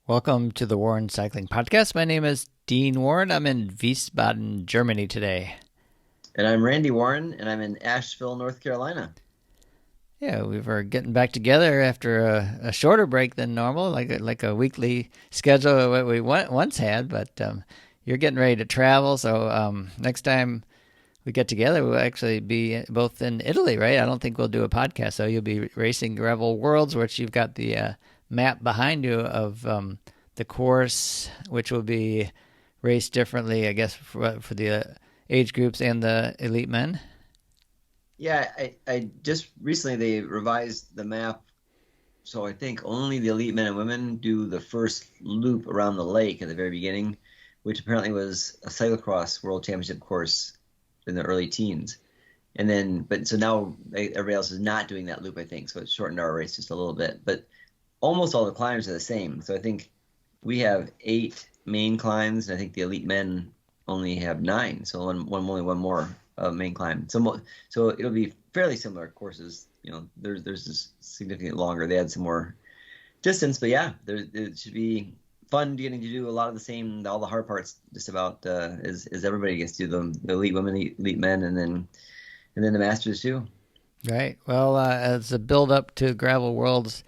Welcome to the Warren Cycling Podcast. My name is Dean Warren. I'm in Wiesbaden, Germany today. And I'm Randy Warren, and I'm in Asheville, North Carolina. Yeah, we were getting back together after a shorter break than normal, like a weekly schedule what we once had. But you're getting ready to travel, so next time we get together, we'll actually be both in Italy, right? I don't think we'll do a podcast, so you'll be racing Gravel Worlds, which you've got the map behind you of the course, which will be raced differently, I guess, for the age groups and the elite men. Yeah, I just recently they revised the map, so I think only the elite men and women do the first loop around the lake at the very beginning, which apparently was a cyclocross world championship course in the early teens. And then, but so now everybody else is not doing that loop, I think, so it's shortened our race just a little bit. But almost all the climbs are the same. So I think we have 8 main climbs, and I think the elite men only have 9. So only one more main climb. So it'll be fairly similar courses. You know, there's this significantly longer. They had some more distance, but yeah, it should be fun getting to do a lot of the same, all the hard parts. Just about as everybody gets to do the elite women, elite men, and then the masters too. Right. Well, as a build up to Gravel Worlds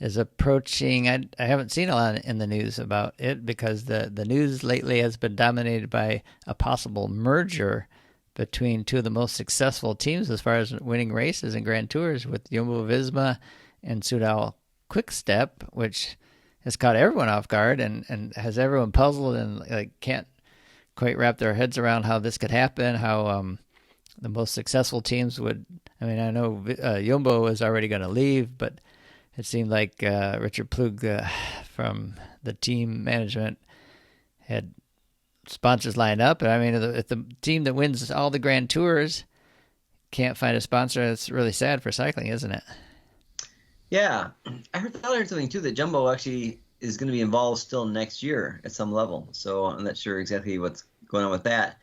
is approaching, I haven't seen a lot in the news about it because the news lately has been dominated by a possible merger between two of the most successful teams as far as winning races and Grand Tours with Jumbo-Visma and Soudal-Quickstep, which has caught everyone off guard and has everyone puzzled and can't quite wrap their heads around how this could happen, how the most successful teams would. I mean, I know Jumbo is already going to leave, but it seemed like Richard Plug from the team management had sponsors lined up. And I mean, if the team that wins all the Grand Tours can't find a sponsor, it's really sad for cycling, isn't it? Yeah, I heard something too that Jumbo actually is going to be involved still next year at some level. So I'm not sure exactly what's going on with that.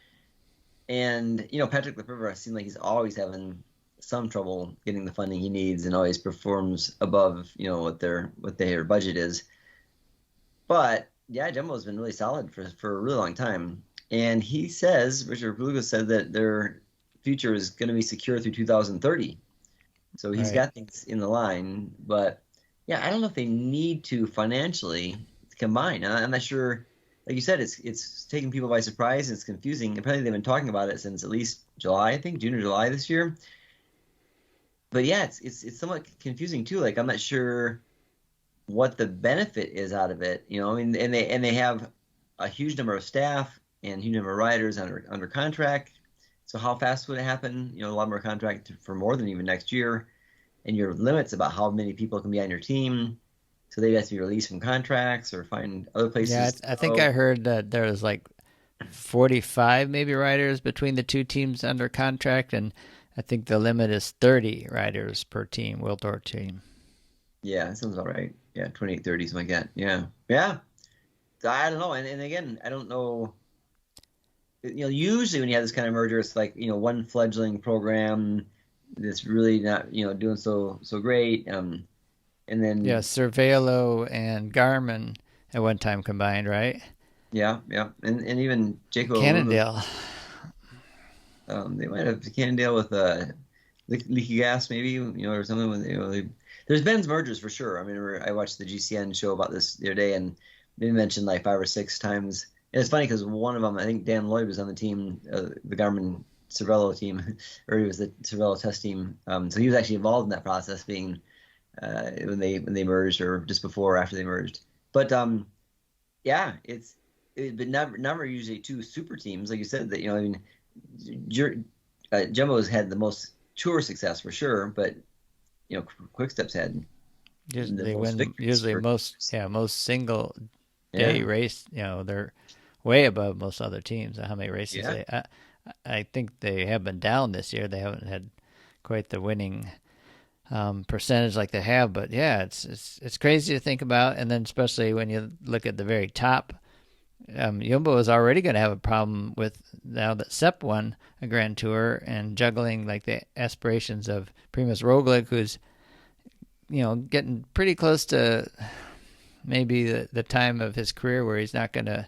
And Patrick Lefevre seems like he's always having some trouble getting the funding he needs, and always performs above what their budget is. But yeah, Jumbo's been really solid for a really long time, and Richard Plugo said that their future is going to be secure through 2030. So he's got things in the line, but yeah, I don't know if they need to financially combine. I'm not sure. Like you said, it's taking people by surprise. And it's confusing. Apparently, they've been talking about it since at least July, I think, June or July this year. But yeah, it's somewhat confusing too. Like, I'm not sure what the benefit is out of it. I mean, and they have a huge number of staff and a huge number of riders under contract. So how fast would it happen? A lot more contract for more than even next year, and your limits about how many people can be on your team. So they'd have to be released from contracts or find other places. Yeah, I think I heard that there was like 45 maybe riders between the two teams under contract, and I think the limit is 30 riders per team, World Tour team. Yeah, that sounds about right. Yeah, 28, 30, something like that. Yeah. Yeah. I don't know. And again, I don't know. Usually when you have this kind of merger, it's like, one fledgling program that's really not, doing so great. And then Cervelo and Garmin at one time combined, right? Yeah. And even Jacob Cannondale. They might have Cannondale with leaky gas, maybe, or something. When there's been mergers for sure. I mean, I watched the GCN show about this the other day, and they mentioned like 5 or 6 times. And it's funny because one of them, I think Dan Lloyd was on the team, the Garmin Cervelo team, or he was the Cervelo test team. So he was actually involved in that process, being when they merged, or just before or after they merged. But yeah, it's been never usually 2 super teams, like you said. That I mean, Jumbo's had the most tour success for sure, but Quickstep's had they win usually most single day race. They're way above most other teams. How many races I think they have been down this year. They haven't had quite the winning percentage like they have, but yeah, it's crazy to think about. And then especially when you look at the very top, Jumbo is already going to have a problem with, now that Sepp won a Grand Tour, and juggling like the aspirations of Primoz Roglic, who's getting pretty close to maybe the time of his career where he's not going to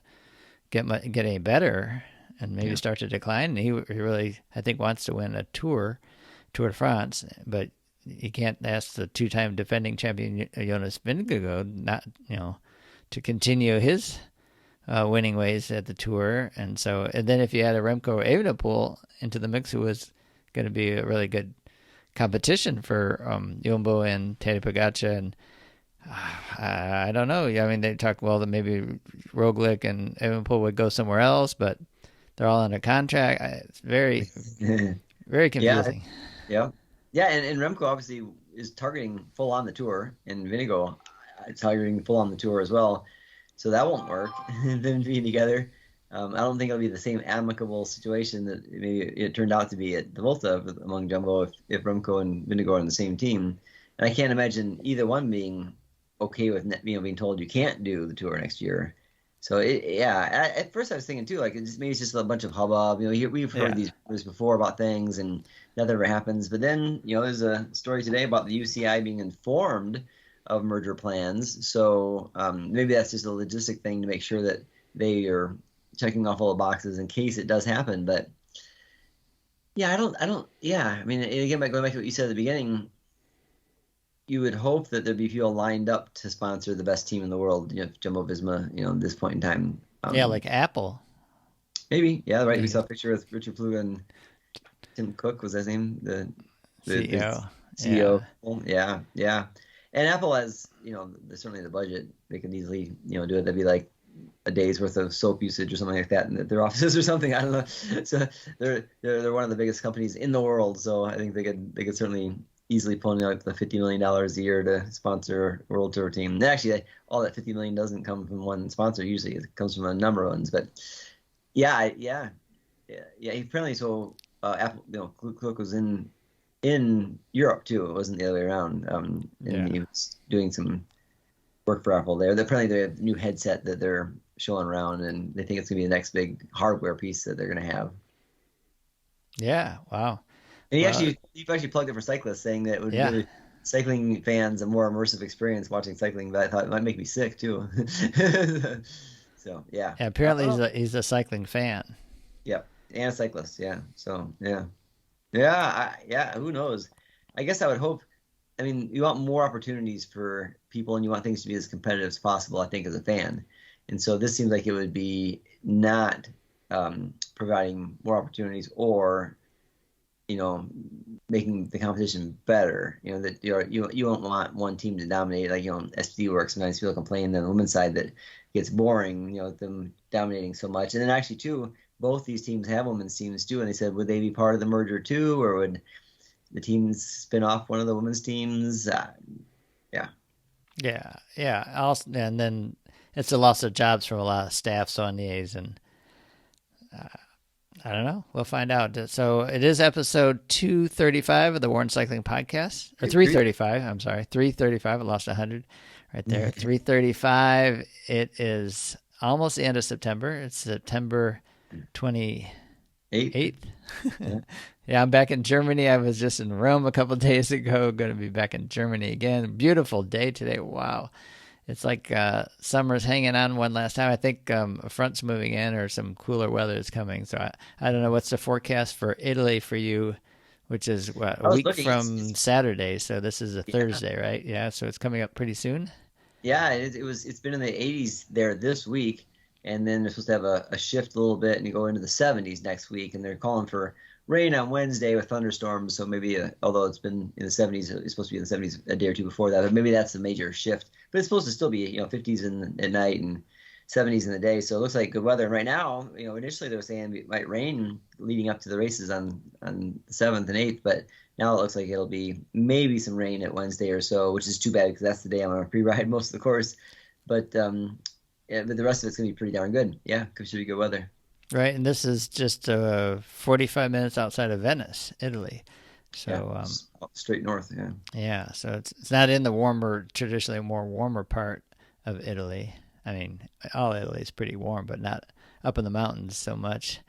get any better and maybe start to decline. And he really, I think, wants to win a Tour de France, but you can't ask the two-time defending champion Jonas Vingegaard not, to continue his winning ways at the Tour. And then if you add a Remco Evenepoel into the mix, who was going to be a really good competition for Jumbo and Tadej Pogačar, and I don't know. I mean, they talk that maybe Roglic and Evenepoel would go somewhere else, but they're all under contract. It's very, very confusing. Yeah. And Remco obviously is targeting full on the Tour, and Vingegaard is targeting full on the Tour as well. So that won't work. Them being together, I don't think it'll be the same amicable situation that maybe it turned out to be at the Volta among Jumbo if Remco and Vingegaard are on the same team. And I can't imagine either one being okay with being told you can't do the Tour next year. So at first I was thinking too, like maybe it's just a bunch of hubbub. We've heard these rumors before about things and nothing ever happens. But then there's a story today about the UCI being informed of merger plans. So maybe that's just a logistic thing to make sure that they are checking off all the boxes in case it does happen. But I mean, again, going back to what you said at the beginning, you would hope that there'd be people lined up to sponsor the best team in the world, Jumbo-Visma, at this point in time. Like Apple. Maybe, right. Maybe. We saw a picture with Richard Pluga and Tim Cook, was his name? The CEO. CEO. Yeah. And Apple has, certainly the budget. They could easily, do it. That'd be like a day's worth of soap usage or something like that in their offices or something. I don't know. So they're one of the biggest companies in the world. So I think they could certainly easily pulling out the $50 million a year to sponsor a World Tour team. And actually, all that $50 million doesn't come from one sponsor. Usually, it comes from a number of ones. But apparently, so Apple, Cook was in Europe too. It wasn't the other way around. And he was doing some work for Apple there. Apparently, they have a new headset that they're showing around, and they think it's gonna be the next big hardware piece that they're gonna have. Yeah. Wow. And you've actually plugged it for cyclists, saying that it would give cycling fans a more immersive experience watching cycling. But I thought it might make me sick too. So yeah. Apparently he's a cycling fan. Yep, and a cyclist. Yeah. So yeah. Who knows? I guess I would hope. I mean, you want more opportunities for people, and you want things to be as competitive as possible, I think, as a fan. And so this seems like it would be not providing more opportunities or making the competition better. That you don't want one team to dominate, like SPD works. Sometimes people complain on the women's side that it gets boring, them dominating so much. And then actually too, both these teams have women's teams too, and they said would they be part of the merger too, or would the teams spin off one of the women's teams? Also, and then it's a loss of jobs from a lot of staff, soigneurs, and I don't know. We'll find out. So it is episode 235 of the Warren Cycling Podcast. Or 335. I'm sorry. 335. I lost 100 right there. 335. It is almost the end of September. It's September 28th. Yeah, I'm back in Germany. I was just in Rome a couple of days ago. Going to be back in Germany again. Beautiful day today. Wow. It's like summer's hanging on one last time. I think a front's moving in or some cooler weather is coming. So I don't know. What's the forecast for Italy for you, which is a week from Saturday. So this is a Thursday, right? Yeah, so it's coming up pretty soon. Yeah, it's been in the 80s there this week. And then they're supposed to have a shift a little bit and you go into the 70s next week. And they're calling for rain on Wednesday with thunderstorms. So maybe, although it's been in the 70s, it's supposed to be in the 70s a day or two before that. But maybe that's the major shift. But it's supposed to still be, 50s at night and 70s in the day. So it looks like good weather. And right now, initially they were saying it might rain leading up to the races on the 7th and 8th. But now it looks like it'll be maybe some rain at Wednesday or so, which is too bad because that's the day I'm going to pre-ride most of the course. But but the rest of it's going to be pretty darn good. Yeah, it should be good weather. Right, and this is just 45 minutes outside of Venice, Italy. So straight north, yeah. Yeah, so it's not in the traditionally more warmer part of Italy. I mean, all Italy is pretty warm, but not up in the mountains so much,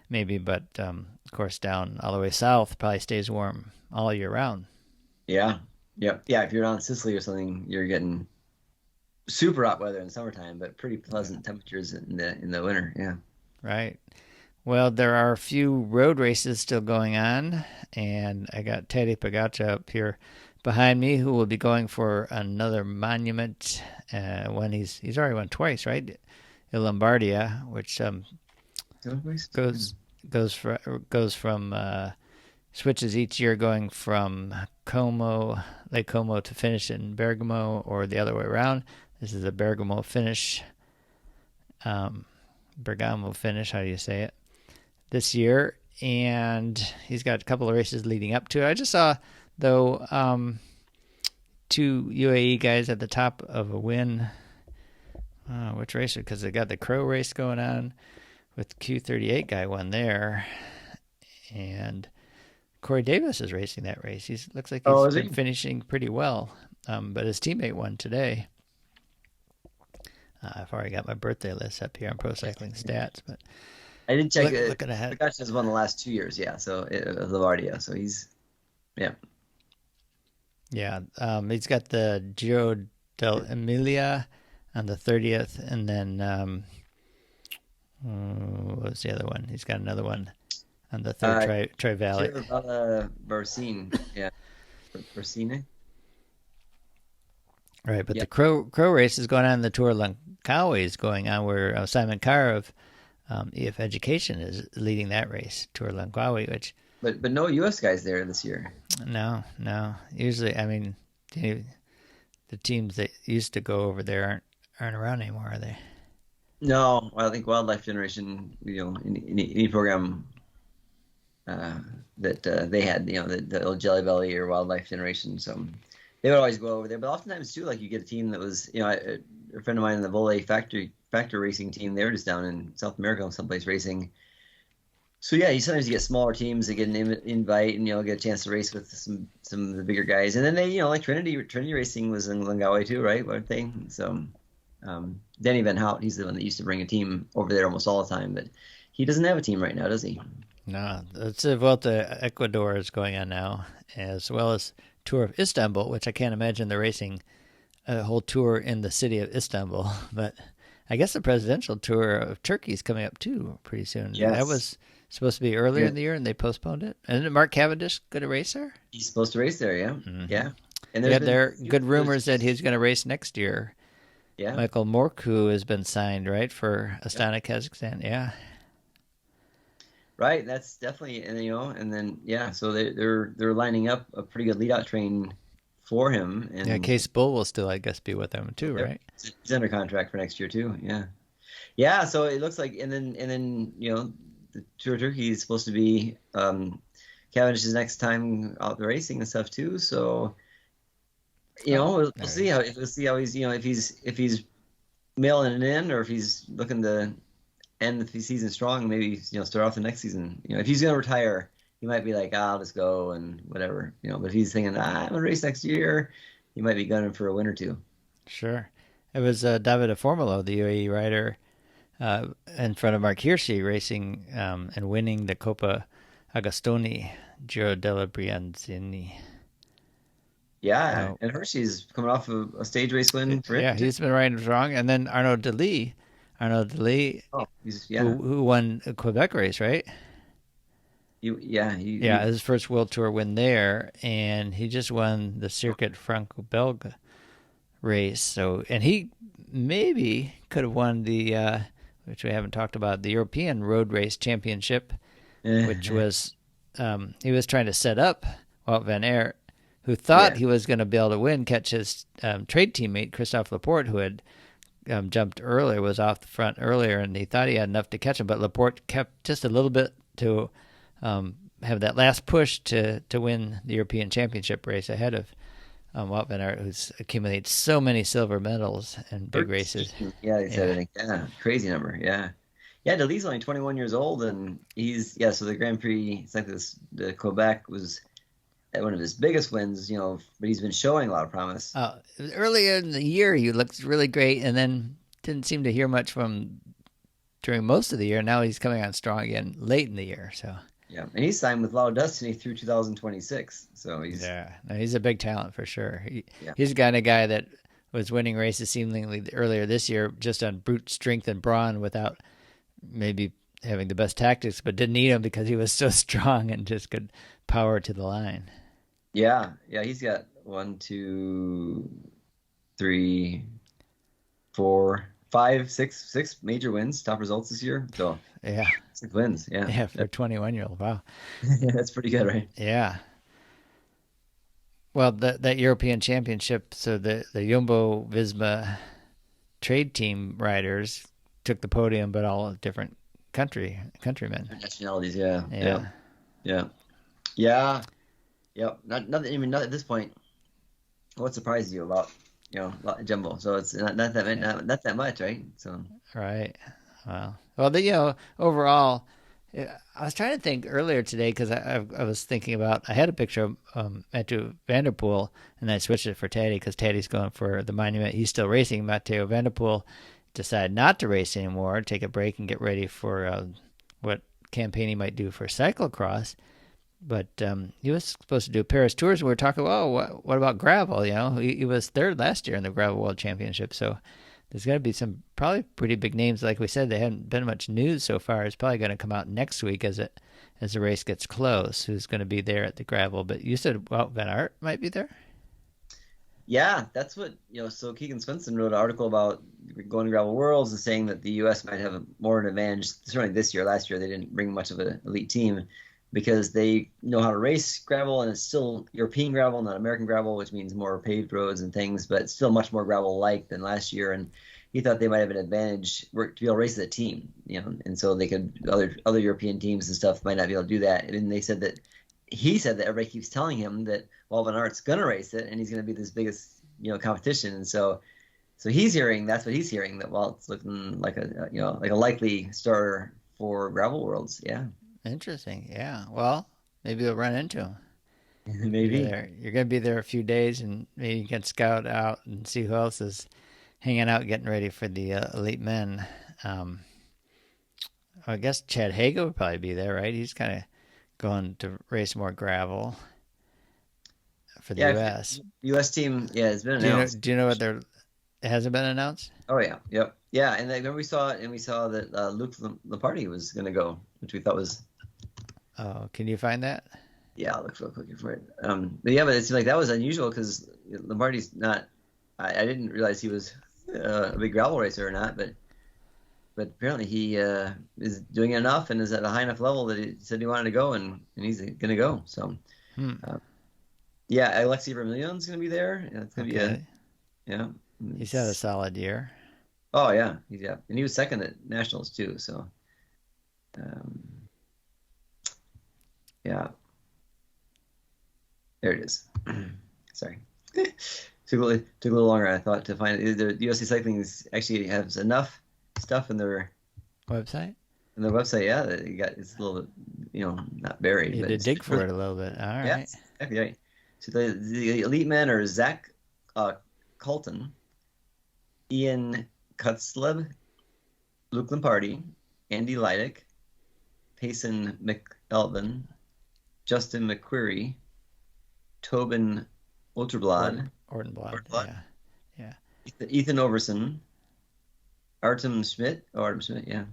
maybe. But of course, down all the way south, probably stays warm all year round. Yeah. If you're on Sicily or something, you're getting super hot weather in summertime, but pretty pleasant temperatures in the winter. Yeah. Right. Well, there are a few road races still going on, and I got Teddy Pagacha up here behind me, who will be going for another monument. When he's already won twice, right? In Lombardia, which goes goes from switches each year, going from Lake Como to finish in Bergamo, or the other way around. This is a Bergamo finish. Bergamo finish. How do you say it? This year, and he's got a couple of races leading up to it. I just saw, though, two UAE guys at the top of a win. Which race? Because they got the Crow race going on with Q38 guy won there, and Corey Davis is racing that race. He looks like he's been finishing pretty well, but his teammate won today. I've already got my birthday list up here on Pro Cycling Stats, but I didn't check it. Looking ahead. Pagacha has won the last 2 years, yeah. So Lavardia, so he's, yeah. Yeah, he's got the Giro dell'Emilia on the 30th, and then what was the other one? He's got another one on the third Tri-Valley. Barcine, yeah. Barcine? Right, but the Crow race is going on. The Tour Langkawi is going on, where Simon Carr of EF Education is leading that race, Tour Langkawi, which... But no U.S. guys there this year. No. Usually, I mean, the teams that used to go over there aren't around anymore, are they? No, I think Wildlife Generation, any program that they had, the old Jelly Belly or Wildlife Generation, so they would always go over there. But oftentimes too, like you get a team that was, a friend of mine in the Volley Factor racing team, they were just down in South America someplace racing. So yeah, sometimes you get smaller teams that get an invite, and get a chance to race with some of the bigger guys. And then they, like Trinity Racing was in Langkawi too, right? Weren't they? So Danny Van Hout, he's the one that used to bring a team over there almost all the time, but he doesn't have a team right now, does he? No, it's Vuelta Ecuador is going on now, as well as Tour of Istanbul, which I can't imagine they're racing a whole tour in the city of Istanbul, but I guess the presidential tour of Turkey is coming up too pretty soon. Yes. That was supposed to be earlier in the year, and they postponed it. And Mark Cavendish going to race there? He's supposed to race there, yeah. Mm-hmm. Yeah. And there are good rumors that he's going to race next year. Yeah. Michael Morku has been signed, right, for Astana, Kazakhstan. Yeah. Right, that's definitely, and then so they're lining up a pretty good lead-out train for him. And yeah, Case Bull will still, I guess, be with them too, right? He's under contract for next year too. Yeah. So it looks like, and then the Tour of Turkey is supposed to be Cavendish's next time out the racing and stuff too. So we'll see how he's if he's mailing it in, or if he's looking to end the season strong, maybe start off the next season. If he's going to retire, he might be like, I'll just go and whatever. But if he's thinking, I'm going to race next year, he might be gunning for a win or two. Sure. It was Davide Formolo, the UAE rider, in front of Mark Hirschi, racing and winning the Coppa Agostoni Giro della Brianzini. Yeah, and Hirschi's coming off a stage race win for it. Yeah, he's been riding strong. And then Arnaud Delis, who won a Quebec race, right? His first World Tour win there, and he just won the Circuit Franco-Belge race. So, and he maybe could have won the, which we haven't talked about, the European Road Race Championship, which was he was trying to set up Wout van Aert, who thought he was going to be able to win, catch his trade teammate Christophe Laporte, who had jumped earlier, was off the front earlier, and he thought he had enough to catch him, but Laporte kept just a little bit to have that last push to win the European Championship race ahead of Wout van Aert, who's accumulated so many silver medals in big races. Yeah, he said it. Crazy number. Yeah, Delis only 21 years old, and he's so the Grand Prix, it's like this, the Quebec was one of his biggest wins, but he's been showing a lot of promise. Earlier in the year, he looked really great, and then didn't seem to hear much from during most of the year. Now he's coming on strong again late in the year. So yeah, and he's signed with Lauda Destiny through 2026. So he's he's a big talent for sure. He's the kind of guy that was winning races seemingly earlier this year just on brute strength and brawn without maybe having the best tactics, but didn't need him because he was so strong and just could power to the line. Yeah, he's got 1, 2, 3, 4, 5, 6 major wins, top results this year. So yeah, 6 wins. Yeah, yeah, for a 21-year-old. Wow. That's pretty good, right? Yeah. Well, that European Championship, so the Jumbo-Visma trade team riders took the podium, but all different countrymen. Nationalities, yeah. Yeah. Yep. Not at this point. What surprises you about Jumbo? So it's not that much, right? So right. Wow. Well, overall, I was trying to think earlier today because I was thinking about, I had a picture of Mathieu van der Poel, and I switched it for Taddy because Taddy's going for the Monument. He's still racing. Mathieu van der Poel decided not to race anymore, take a break and get ready for what campaign he might do for cyclocross. But he was supposed to do Paris Tours, and we were talking, what about gravel? He was third last year in the Gravel World Championship, so there's got to be some probably pretty big names. Like we said, there hadn't been much news so far. It's probably going to come out next week as the race gets close, who's going to be there at the gravel. But you said, Van Aert might be there? Yeah, that's what, so Keegan Svensson wrote an article about going to Gravel Worlds and saying that the U.S. might have more of an advantage. Certainly this year. Last year, they didn't bring much of an elite team because they know how to race gravel, and it's still European gravel, not American gravel, which means more paved roads and things, but it's still much more gravel-like than last year. And he thought they might have an advantage to be able to race as a team, and so they could, other European teams and stuff might not be able to do that. And he said that everybody keeps telling him that, well, Van Aert's going to race it, and he's going to be this biggest, competition. And so he's hearing, that's what he's hearing, that, well, it's looking like a likely starter for Gravel Worlds. Yeah. Interesting. Yeah. Well, maybe we'll run into him. Maybe. You're going to be there a few days, and maybe you can scout out and see who else is hanging out, getting ready for the elite men. I guess Chad Haga would probably be there, right? He's kind of going to race more gravel for the U.S. U.S. team, has been announced. Do you know what it hasn't been announced? Oh, yeah. Yep. Yeah, and then we saw that Luke Lamparty was going to go, which we thought was... Oh, can you find that? Yeah, I'll look real quick for it. But it seemed like that was unusual because Lombardi's not... I didn't realize he was a big gravel racer or not, but apparently he is doing enough and is at a high enough level that he said he wanted to go, and he's going to go. So, Alexei Vermillion's going to be there. It's going to be He's had a solid year. Oh, yeah. And he was second at Nationals, too. So, there it is. Sorry. Took a little longer, I thought, to find it. The USA Cycling actually has enough stuff in their website. Yeah, it's a little bit, not buried. You had to dig for it a little bit. All right. Yeah, exactly right. So the elite men are Zach Colton, Ian Cutzleb, Luke Lamparty, Andy Leidick, Payson McElvin, Justin McQuarrie, Tobin Ortenblad, yeah. Ethan Overson, Artem Schmidt, yeah.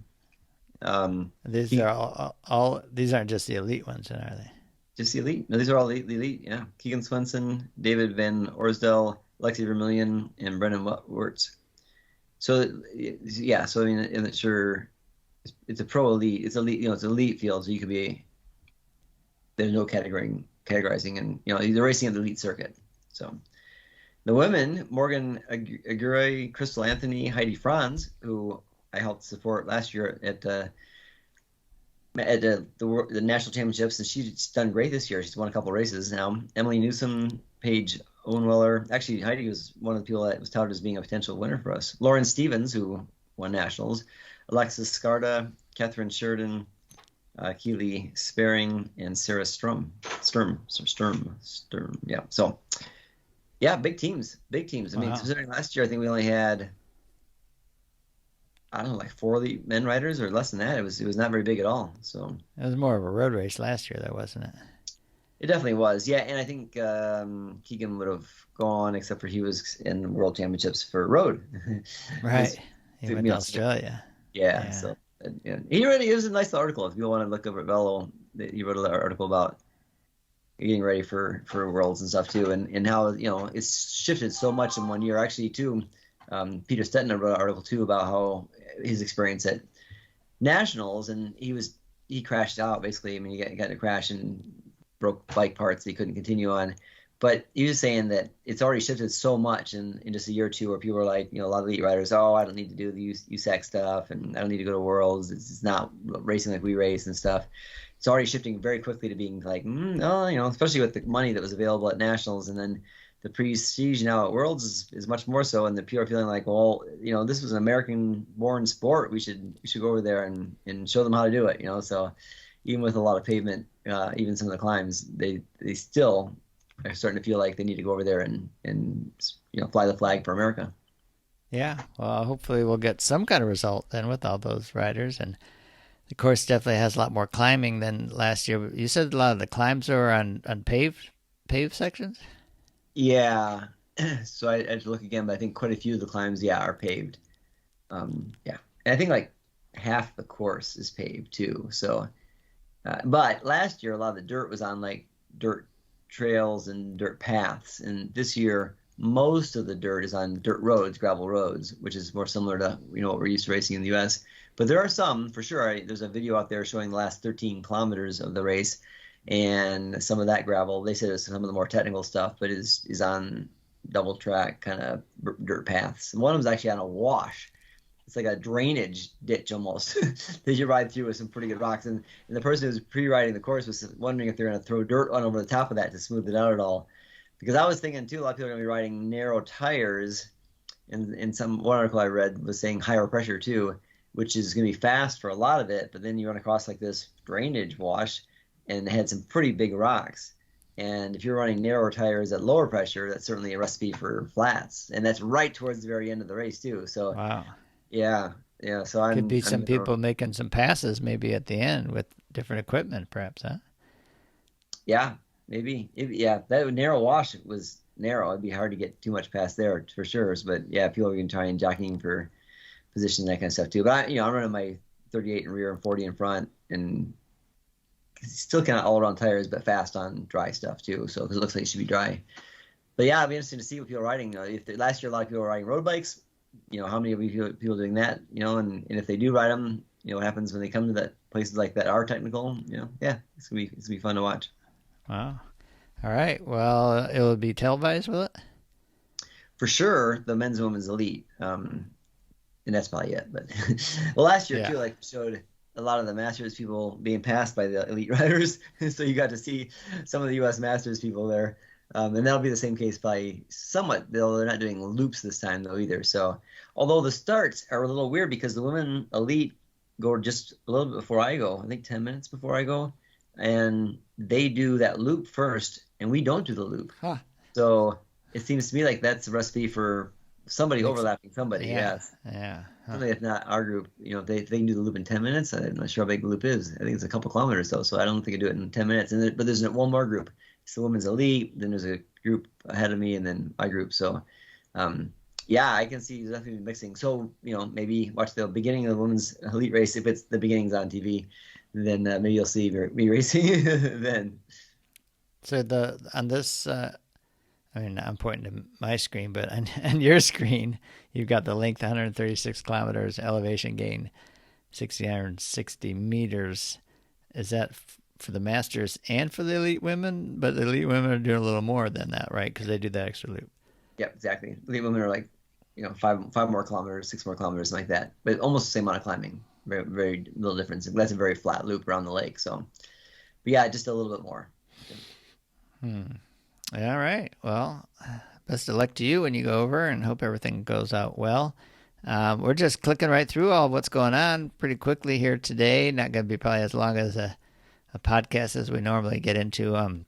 These are all. These aren't just the elite ones, then, are they? Just the elite. No, these are all the elite. Yeah, Keegan Svensson, David Van Orsdell, Alexei Vermillion, and Brendan Wirtz. So yeah. So I mean, I'm sure it's a pro elite. It's elite. It's an elite field. So you could be. There's no categorizing, and they're racing at the elite circuit. So the women, Morgan Aguirre, Crystal Anthony, Heidi Franz, who I helped support last year at the national championships, and she's done great this year. She's won a couple races now. Emily Newsom, Paige Owenweller. Actually, Heidi was one of the people that was touted as being a potential winner for us. Lauren Stevens, who won nationals. Alexis Scarda, Catherine Sheridan, Keely Sparing, and Sarah Sturm. Yeah. So, yeah, big teams. I mean, considering last year, I think we only had, I don't know, like 4 elite men riders or less than that. It was not very big at all. So it was more of a road race last year, though, wasn't it? It definitely was. Yeah, and I think Keegan would have gone, except for he was in World Championships for road. Right. This, He you went to know, Australia. yeah. Yeah. So and he really, it was a nice article. If you want to look over at Velo, he wrote an article about getting ready for Worlds and stuff too, and how it's shifted so much in one year. Actually, too, Peter Stettner wrote an article too about how his experience at nationals, and he crashed out basically. I mean, he got in a crash and broke bike parts that he couldn't continue on. But he was saying that it's already shifted so much in just a year or two, where people are like, a lot of elite riders, oh, I don't need to do the USAC stuff, and I don't need to go to Worlds. It's not racing like we race and stuff. It's already shifting very quickly to being like, oh, especially with the money that was available at nationals, and then the prestige now at Worlds is much more so, and the people are feeling like, well, this was an American-born sport. We should go over there and show them how to do it. So even with a lot of pavement, even some of the climbs, they still are starting to feel like they need to go over there and fly the flag for America. Yeah. Well, hopefully we'll get some kind of result then with all those riders. And the course definitely has a lot more climbing than last year. You said a lot of the climbs are on paved sections? Yeah. So I had to look again, but I think quite a few of the climbs, yeah, are paved. Yeah. And I think like half the course is paved too. So, but last year, a lot of the dirt was on like dirt trails and dirt paths. And this year, most of the dirt is on dirt roads, gravel roads, which is more similar to, what we're used to racing in the US. But there are some, for sure. There's a video out there showing the last 13 kilometers of the race, and some of that gravel, they said it's some of the more technical stuff, but is on double track kind of dirt paths. And one of them is actually on a wash. It's like a drainage ditch almost that you ride through with some pretty good rocks. And the person who was pre-riding the course was wondering if they're going to throw dirt on over the top of that to smooth it out at all. Because I was thinking too, a lot of people are going to be riding narrow tires. And in one article I read was saying higher pressure too, which is going to be fast for a lot of it. But then you run across like this drainage wash, and it had some pretty big rocks. And if you're running narrower tires at lower pressure, that's certainly a recipe for flats. And that's right towards the very end of the race too. So Wow. yeah. So Could be some I'm people making some passes maybe at the end with different equipment, perhaps, huh? Yeah, maybe. Yeah, that narrow wash was narrow. It'd be hard to get too much past there for sure. But yeah, people are going to try and jockeying for position and that kind of stuff too. But I'm running my 38 in rear and 40 in front, and still kind of all around tires, but fast on dry stuff too. So because it looks like it should be dry. But yeah, it'll be interesting to see what people are riding. Last year a lot of people were riding road bikes. How many of you people doing that? And if they do ride them, what happens when they come to that places like that are technical? Yeah, it's gonna be fun to watch. Wow. All right. Well, it will be televised, will it? For sure, the men's and women's elite, and that's probably it. But well, last year too, like showed a lot of the Masters people being passed by the elite riders, so you got to see some of the U.S. Masters people there. And that'll be the same case by somewhat, though they're not doing loops this time, though, either. So, although the starts are a little weird because the women elite go just a little bit before I go, I think 10 minutes before I go, and they do that loop first, and we don't do the loop. Huh. So, it seems to me like that's a recipe for somebody overlapping somebody. Yes. Yeah. Huh. Certainly, if not our group, if they can do the loop in 10 minutes, I'm not sure how big the loop is. I think it's a couple kilometers, though, so I don't think I do it in 10 minutes. But there's one more group. It's the women's elite, then there's a group ahead of me, and then my group. So, yeah, I can see definitely mixing. So, maybe watch the beginning of the women's elite race. If it's the beginning's on TV, then maybe you'll see me racing then. So on this, I'm pointing to my screen, but on your screen, you've got the length 136 kilometers, elevation gain 660 meters. Is that for the Masters and for the elite women? But the elite women are doing a little more than that, right? Because they do the extra loop. Yep, exactly. Elite women are like, 5 more kilometers, 6 more kilometers, something like that. But almost the same amount of climbing. Very, very little difference. That's a very flat loop around the lake. So, but yeah, just a little bit more. All right. Well, best of luck to you when you go over, and hope everything goes out well. We're just clicking right through all of what's going on pretty quickly here today. Not going to be probably as long as a podcast as we normally get into.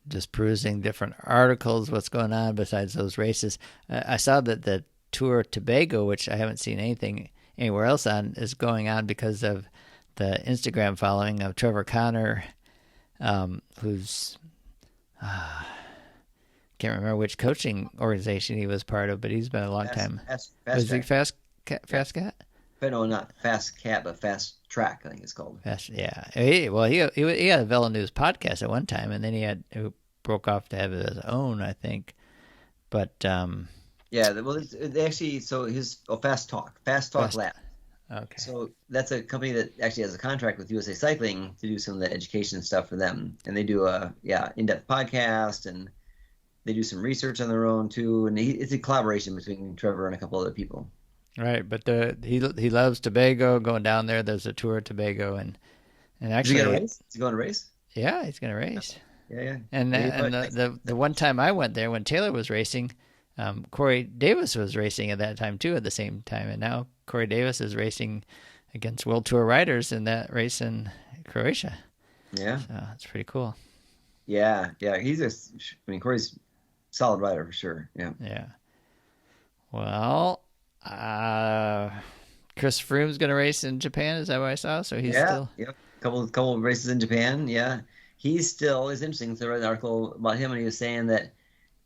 Just perusing different articles, what's going on besides those races. I saw that the Tour Tobago, which I haven't seen anything anywhere else on, is going on because of the Instagram following of Trevor Connor who's can't remember which coaching organization he was part of, but he's been a long time. Fast Was he track. Fast Cat? But no, not Fast Cat, but Fast Track, I think it's called. Fast, yeah. He had a Velo News podcast at one time, and then he broke off to have his own, I think. But yeah, well, they actually, so Fast Talk Lab. Okay. So that's a company that actually has a contract with USA Cycling to do some of the education stuff for them, and they do a in-depth podcast, and they do some research on their own too, and it's a collaboration between Trevor and a couple other people. Right, but he loves Tobago, going down there. There's a tour of Tobago, and actually, is he going to race? Yeah, he's going to race. Yeah. And the one time I went there when Taylor was racing, Corey Davis was racing at that time too, at the same time, and now Corey Davis is racing against World Tour riders in that race in Croatia. Yeah, so it's pretty cool. Yeah. Corey's a solid rider for sure. Yeah. Well. Chris Froome's going to race in Japan. Is that what I saw? So he's still couple of races in Japan. Yeah, he's still. It's interesting. So I read an article about him, and he was saying that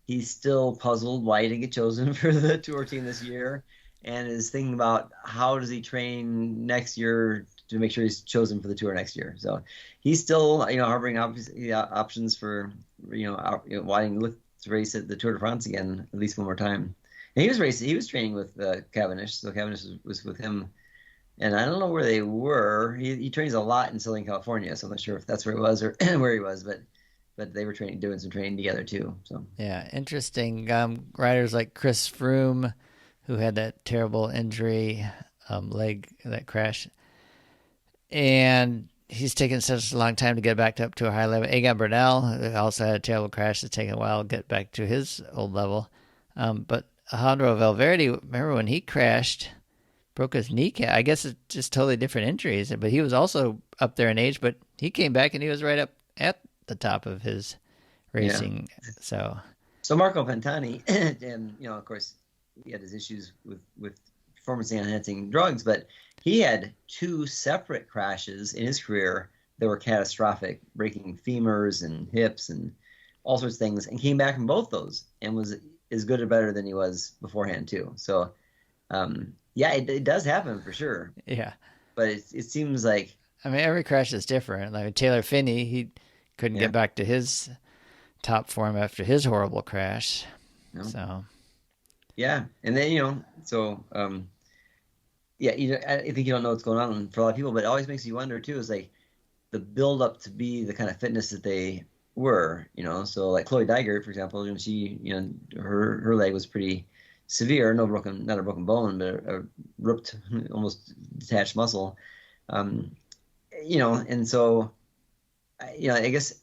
he's still puzzled why he didn't get chosen for the tour team this year, and is thinking about how does he train next year to make sure he's chosen for the tour next year. So he's still harboring options for why he look to race at the Tour de France again at least one more time. And he was training with Cavendish, so Cavendish was with him. And I don't know where they were. He trains a lot in Southern California, so I'm not sure if that's where he was or where he was, but they were doing some training together too. So yeah, interesting. Riders like Chris Froome, who had that terrible injury, leg, that crash, and he's taken such a long time to get back up to a high level. Egan Bernal also had a terrible crash. It's taken a while to get back to his old level, but Alejandro Valverde, remember when he crashed, broke his kneecap. I guess it's just totally different injuries, but he was also up there in age, but he came back and he was right up at the top of his racing. Yeah. So Marco Pantani, and of course, he had his issues with performance-enhancing drugs, but he had 2 separate crashes in his career that were catastrophic, breaking femurs and hips and all sorts of things, and came back from both those and was is good or better than he was beforehand too. So, it does happen for sure. Yeah, but it seems like every crash is different. Like Taylor Phinney, he couldn't get back to his top form after his horrible crash. No. So, yeah, and then I think you don't know what's going on for a lot of people, but it always makes you wonder too. Is like the build up to be the kind of fitness that they were, so like Chloe Dygert, for example, she, her leg was pretty severe, not a broken bone, but a ripped, almost detached muscle, and so, I guess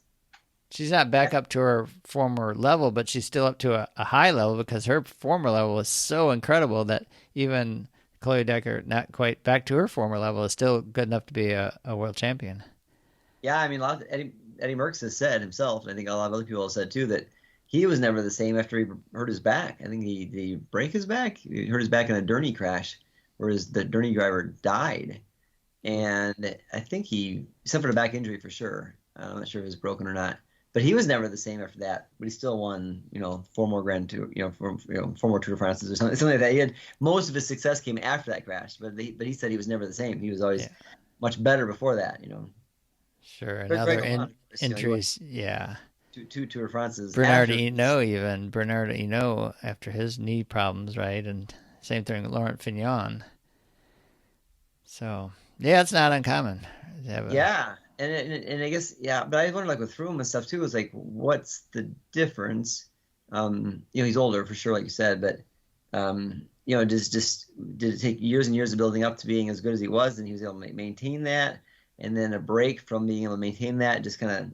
she's not back up to her former level, but she's still up to a high level because her former level was so incredible that even Chloe Dygert, not quite back to her former level, is still good enough to be a world champion. Yeah, a lot of Eddie Merckx has said himself, and I think a lot of other people have said too, that he was never the same after he hurt his back. I think he break his back. He hurt his back in a Derny crash, whereas the Derny driver died, and I think he suffered a back injury for sure. I'm not sure if it was broken or not, but he was never the same after that. But he still won, 4 more Grand Tour, 4 more Tour de France's or something like that. He had most of his success came after that crash, but he said he was never the same. He was always much better before that, Sure, and other injuries, Two Tour de France's. Bernard Hinault after his knee problems, right? And same thing with Laurent Fignon. So, it's not uncommon. And I guess, but I wonder, like with Froome and stuff too, is like, what's the difference? He's older for sure, like you said, but did it take years and years of building up to being as good as he was, and he was able to maintain that? And then a break from being able to maintain that just kind of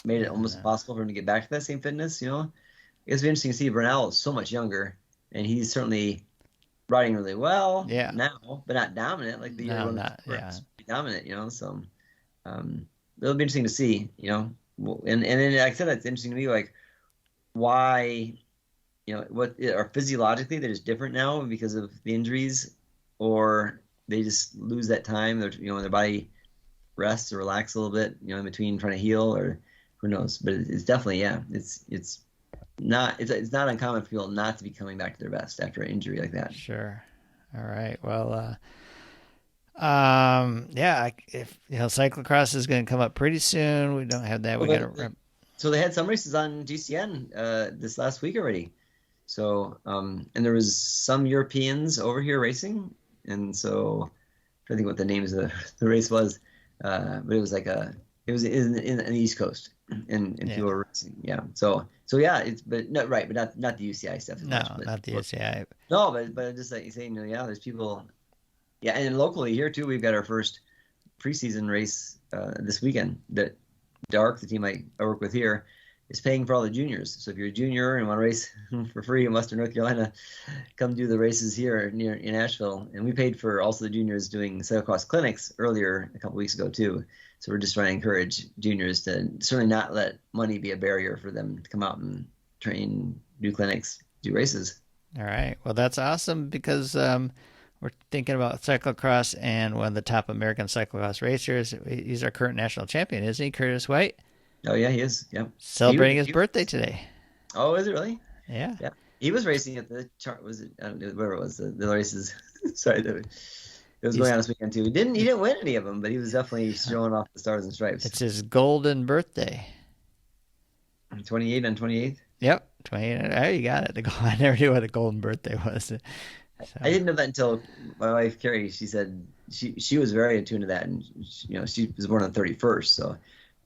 made it almost impossible for him to get back to that same fitness, It's interesting to see Bernal is so much younger, and he's certainly riding really well now, but not dominant like the year when dominant, So it'll be interesting to see, and then like I said, it's interesting to me, like why, what are physiologically they're just different now because of the injuries, or they just lose that time, their body rest or relax a little bit, in between trying to heal, or who knows. But it's definitely, yeah, it's not uncommon for people not to be coming back to their best after an injury like that. Sure. All right. Well, yeah, if cyclocross is going to come up pretty soon. We don't have that. We got to. So they had some races on GCN this last week already. So and there was some Europeans over here racing, and so I'm trying to think what the names of the race was, but it was it was in the East Coast, and people were racing. Yeah. So yeah, but not the UCI stuff. No, not the UCI. No, but just like saying, there's people. Yeah, and locally here too, we've got our first preseason race this weekend. That Dark, the team I work with here, is paying for all the juniors. So if you're a junior and want to race for free in Western North Carolina, come do the races here in Asheville. And we paid for also the juniors doing cyclocross clinics earlier a couple weeks ago too. So we're just trying to encourage juniors to certainly not let money be a barrier for them to come out and train, do clinics, do races. All right. Well, that's awesome because we're thinking about cyclocross, and one of the top American cyclocross racers, he's our current national champion, isn't he, Curtis White? Oh, yeah, he is. Yeah. Celebrating his birthday today. Oh, is it really? Yeah. Yeah. He was racing at the was it? I don't know, where it was, the races. Sorry, it was going on this weekend too. He didn't win any of them, but he was definitely showing off the stars and stripes. It's his golden birthday. 28 on 28th? Yep. 28. Oh, you got it. I never knew what a golden birthday was. So. I didn't know that until my wife Carrie. She said she was very attuned to that, and she was born on 31st, so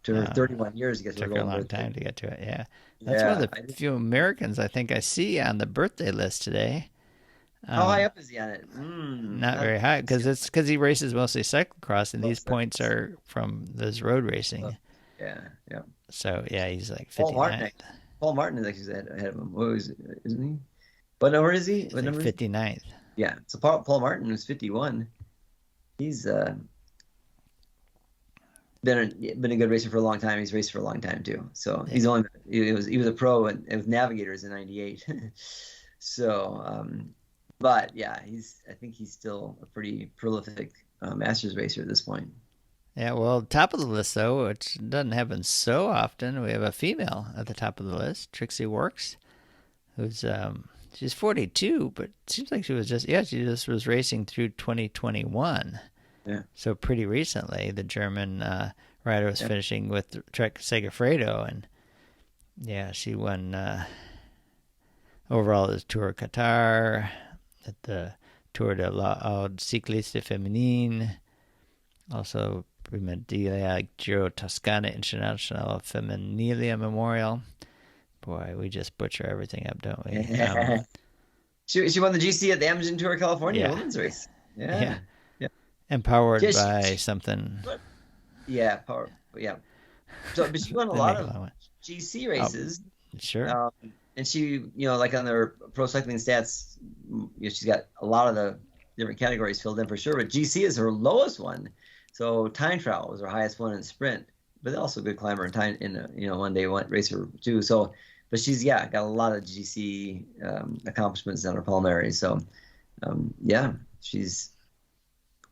to her 31 years to get to her golden birthday. Took a long time to get to it. Yeah, that's one of the few Americans I think I see on the birthday list today. How high up is he on it? Not very high, because he races mostly cyclocross, and these points are from this road racing. Yeah. So yeah, he's like 59th. Paul Martin is actually ahead of him. Isn't he? What number is he? What number? 59th. Yeah. So Paul Martin was 51. He's been a good racer for a long time. He's raced for a long time too. So he was a pro with Navigators in '98. So, but yeah, I think he's still a pretty prolific Masters racer at this point. Yeah, well, top of the list though, which doesn't happen so often, we have a female at the top of the list, Trixie Works, who's she's 42, but it seems like she just was racing through 2021. Yeah. So pretty recently, the German rider was finishing with Trek Segafredo, and yeah, she won overall the Tour of Qatar, at the Tour de la Cycliste Féminine, also Prima Delia Giro Toscana International Feminilia Memorial. Boy, we just butcher everything up, don't we? She won the GC at the Amazon Tour of California women's race. Yeah. Empowered by something. Yeah, yeah. So, but she won a lot of GC races. Sure. And she, like on their pro cycling stats, she's got a lot of the different categories filled in for sure. But GC is her lowest one. So time trial was her highest one in sprint, but also a good climber in time one day racer too. So, but she's got a lot of GC accomplishments on her pulmonary. So, she's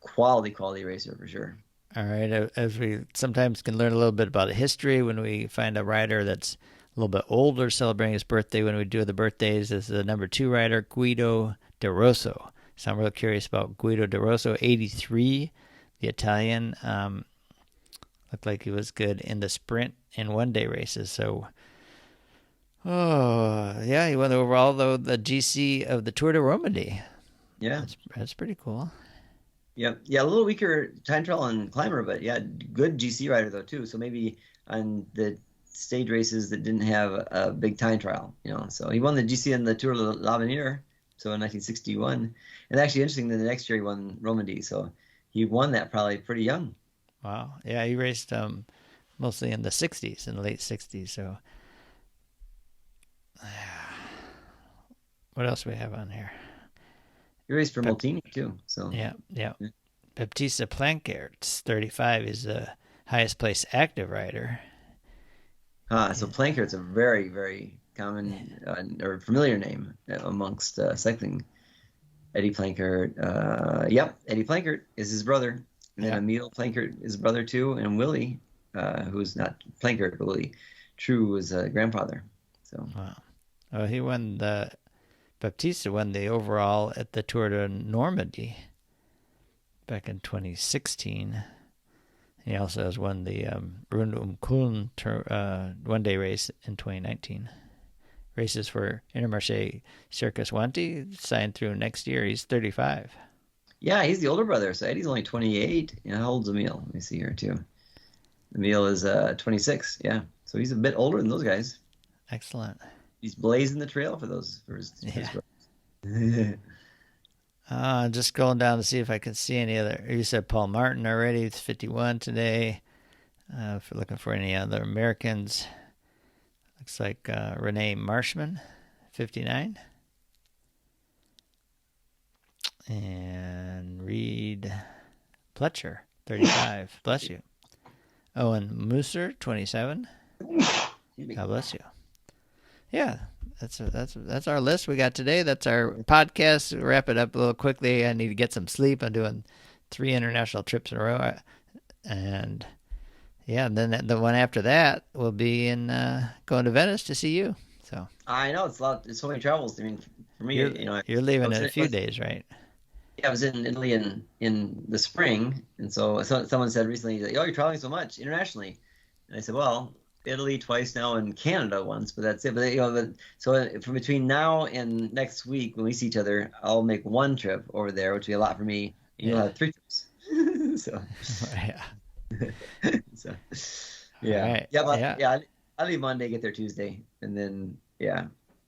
quality racer for sure. All right. As we sometimes can learn a little bit about the history when we find a rider that's a little bit older celebrating his birthday, when we do the birthdays, is the number 2 rider, Guido De Rosso. So I'm real curious about Guido De Rosso, 83, the Italian. Looked like he was good in the sprint and one-day races. So, he won overall, though, the GC of the Tour de Romandy. Yeah. That's pretty cool. Yeah, a little weaker time trial and climber, but good GC rider though too. So maybe on the stage races that didn't have a big time trial, So he won the GC in the Tour de l'Avenir, so in 1961. And actually interesting that the next year he won Romandy, so he won that probably pretty young. Wow. Yeah, he raced mostly in the 60s, in the late 60s. So what else do we have on here? He raced for Molteni too. So yeah. Baptista Plankaerts, 35, is the highest placed active rider. So Plankaert's a very, very common or familiar name amongst cycling. Eddie Plankaert. Eddie Plankaert is his brother. And then Emil Plankert is brother too, and Willie, who's not Plankert, but Willie True was a grandfather. So wow. Well, he won Baptiste won the overall at the Tour de Normandy back in 2016. He also has won the Rund Kulm one-day race in 2019. Races for Intermarché Circus Wanty signed through next year. He's 35. Yeah, he's the older brother. So Eddie's only 28. How old's Emil? Let me see here too. Emil is 26. Yeah, so he's a bit older than those guys. Excellent. He's blazing the trail for his brothers. Just going down to see if I can see any other. You said Paul Martin already. It's 51 today. If you're looking for any other Americans, looks like Renee Marshman, 59. And Reed Pletcher, 35. Bless you. Owen Musser, 27. God bless you. Yeah, that's our list we got today. That's our podcast. We'll wrap it up a little quickly. I need to get some sleep. I'm doing 3 international trips in a row, and and then the one after that will be in going to Venice to see you. So I know it's a lot. It's so many travels. I mean, for me, you're leaving in a few days, right? Yeah, I was in Italy in the spring, and so someone said recently, "Oh, you're traveling so much internationally," and I said, "Well, Italy twice now and Canada once, but that's it." But so from between now and next week when we see each other, I'll make one trip over there, which will be a lot for me. And you'll have 3 trips. So so right. I leave Monday, get there Tuesday, and then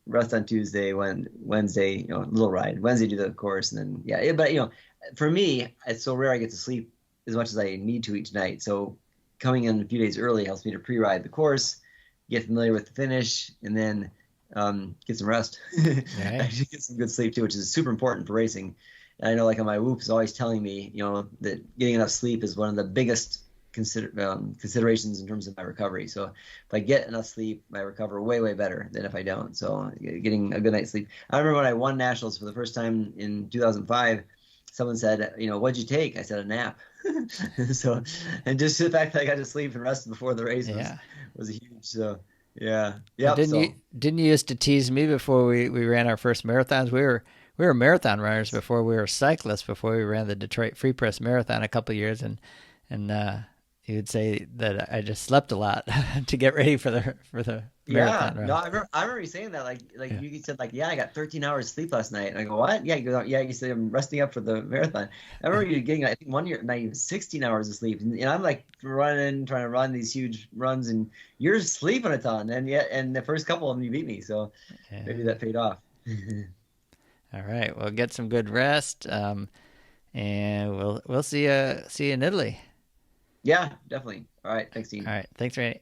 rest on Tuesday. Wednesday, a little ride. Wednesday do the course, and then but for me, it's so rare I get to sleep as much as I need to each night. So coming in a few days early helps me to pre-ride the course, get familiar with the finish, and then get some rest. Actually get some good sleep too, which is super important for racing. And I know, like, on my Whoop is always telling me, that getting enough sleep is one of the biggest considerations in terms of my recovery. So if I get enough sleep, I recover way, way better than if I don't. So getting a good night's sleep. I remember when I won nationals for the first time in 2005, someone said, "What'd you take?" I said, "A nap." So, and just the fact that I got to sleep and rest before the race was a huge. So yeah. Didn't you used to tease me before we ran our first marathons? We were marathon runners before we were cyclists. Before we ran the Detroit Free Press Marathon a couple of years, and you would say that I just slept a lot to get ready for the marathon run. No, I remember you saying that. You said, I got 13 hours sleep last night. And I go, what? Yeah, you said I'm resting up for the marathon. I remember you getting, I think, one year, not even 16 hours of sleep. And I'm trying to run these huge runs, and you're sleeping a ton. And the first couple of them you beat me. So maybe that paid off. All right. Well, get some good rest. And we'll see you in Italy. Yeah, definitely. All right. Thanks, Dean. All right. Thanks, Randy.